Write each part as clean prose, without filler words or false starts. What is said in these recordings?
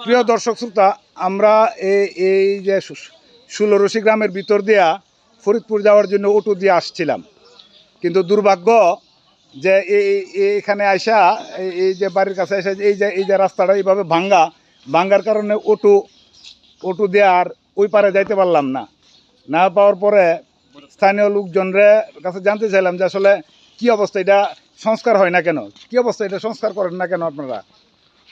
প্রিয় দর্শক শ্রোতা, আমরা এই যে ষোলরশি গ্রামের ভিতর দিয়া ফরিদপুর যাওয়ার জন্য অটো দিয়ে আসছিলাম, কিন্তু দুর্ভাগ্য যে এখানে আইসা এই যে বাড়ির কাছে এসে এই যে রাস্তাটা এইভাবে ভাঙ্গার কারণে অটো দিয়ে আর ওই পারে যাইতে পারলাম না পাওয়ার পরে স্থানীয় লোকজনের কাছে জানতে চাইলাম যে আসলে কি অবস্থা, এটা সংস্কার হয় না কেন, কি অবস্থা, এটা সংস্কার করেন না কেন আপনারা?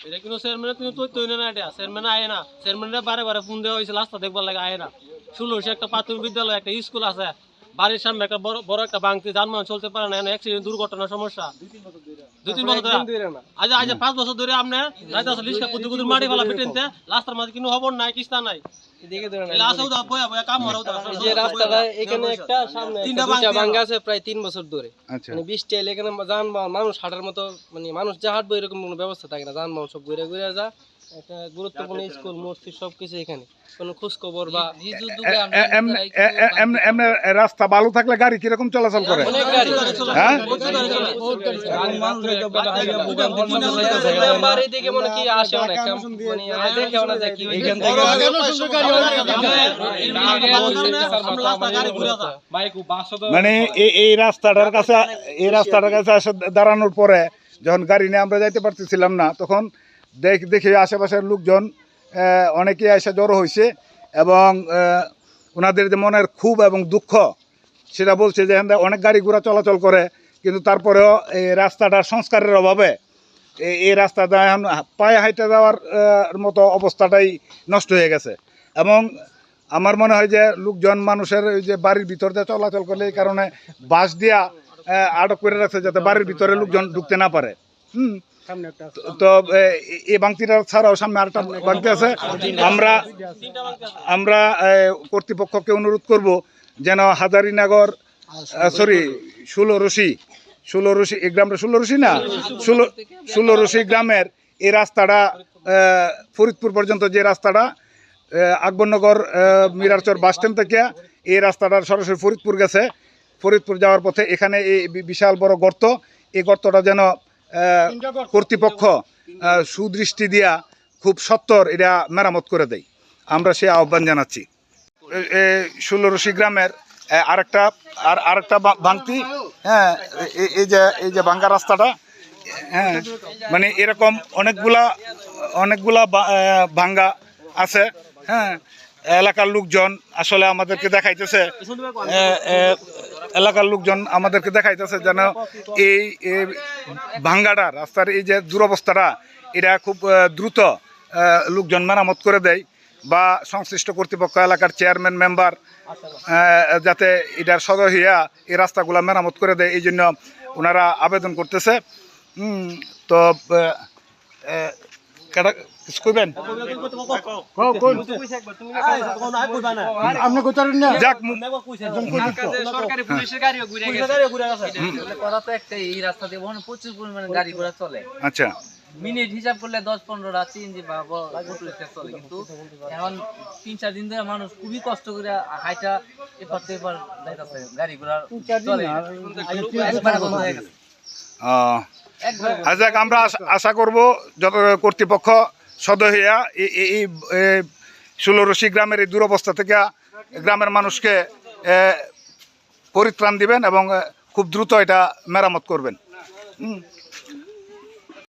এটা কিন্তু চেয়ারম্যানের কিন্তু তথ্য হইল না, এটা চেয়ারম্যান আয় না, চেয়ারম্যানের বারে ফোন দেওয়া হয়েছে রাস্তা দেখবার লাগে আয় না। ষোলশি একটা প্রাথমিক বিদ্যালয়, একটা স্কুল আছে, বাড়ির সামনে একটা বড় একটা বাংতি, যানবাহন চলতে পারে না, অ্যাক্সিডেন্ট দুর্ঘটনার সমস্যা 2-3 বছর ধরে। আজ 5 বছর ধরে আপনি যাইতে আছে লিস্কা কুদুর মাটি ফেলা পিটেনতে, রাস্তার মাঝে কোনো খবর নাই, কিস্তা নাই। প্রায় 3 বছর ধরে বৃষ্টি এলে এখানে যানবাহন মানুষ হাঁটার মতো, মানে মানুষ যা হাঁটবো এরকম কোনো ব্যবস্থা থাকে না, যানবাহন সব ঘুরে যা। একটা গুরুত্বপূর্ণ স্কুল মসজিদ সবকিছু এখানে, কোনো খোঁজ খবর বা রাস্তা ভালো থাকলে গাড়ি কিরকম চলাচল করে? মানে এই রাস্তাটার কাছে এসে দাঁড়ানোর পরে যখন গাড়ি নিয়ে আমরা যাইতে পারতেছিলাম না, তখন দেখি আশেপাশের লোকজন অনেকেই এসে জড়ো হয়েছে এবং ওনাদের যে মনের ক্ষোভ এবং দুঃখ সেটা বলছে যে অনেক গাড়ি ঘোড়া চলাচল করে, কিন্তু তারপরেও এই রাস্তাটার সংস্কারের অভাবে এই রাস্তাটা এখন পায়ে হাইটে যাওয়ার মতো অবস্থাটাই নষ্ট হয়ে গেছে। এবং আমার মনে হয় যে লোকজন মানুষের ওই যে বাড়ির ভিতর দিয়ে চলাচল করলে এই কারণে বাঁশ দিয়া আটক করে রাখছে যাতে বাড়ির ভিতরে লোকজন ঢুকতে না পারে। তো এই বাংতিটা ছাড়াও সামনে আরেকটা বাংতি আছে। আমরা কর্তৃপক্ষকে অনুরোধ করব যেন হাজারীনগর ষোলরশি এই গ্রামটা ষোলরশি গ্রামের এই রাস্তাটা ফরিদপুর পর্যন্ত যে রাস্তাটা আকবরনগর মিরারচর বাস স্ট্যান্ড থেকে এই রাস্তাটা সরাসরি ফরিদপুর গেছে, ফরিদপুর যাওয়ার পথে এখানে এই বিশাল বড় গর্ত, এই গর্তটা যেন কর্তৃপক্ষ সুদৃষ্টি দিয়া খুব সত্বর এটা মেরামত করে দেয়, আমরা সে আহ্বান জানাচ্ছি। ষোলরশি গ্রামের আরেকটা ভাঙতি, হ্যাঁ, এই যে ভাঙ্গা রাস্তাটা, হ্যাঁ, মানে এরকম অনেকগুলা ভাঙ্গা আছে। হ্যাঁ, এলাকার লোকজন আসলে আমাদেরকে দেখাইতেছে, যেন এই ভাঙ্গাটা রাস্তার এই যে দুরবস্থাটা এটা খুব দ্রুত লোকজন মেরামত করে দেয় বা সংশ্লিষ্ট কর্তৃপক্ষ এলাকার চেয়ারম্যান মেম্বার যাতে এটার সদয় হইয়া এই রাস্তাগুলো মেরামত করে দেয়, এই জন্য ওনারা আবেদন করতেছে। তো কইবেন সরকারি পুলিশের গাড়িও ঘুরে গেছে, এই রাস্তা দিয়ে প্রচুর পরিমাণে গাড়ি ঘোড়া চলে। আচ্ছা, মিনিট হিসাব করলে 10-15টা সিএনজি বা চলে, কিন্তু এখন 3-4 দিন ধরে মানুষ খুবই কষ্ট করে হাইটা এপার যাইতেছে, গাড়ি ঘোড়া চলে। আমরা আশা করব যত কর্তৃপক্ষ সদয় হইয়া এই ষোলরশি গ্রামের এই দুরবস্থা থেকে গ্রামের মানুষকে পরিত্রাণ দিবেন এবং খুব দ্রুত এটা মেরামত করবেন।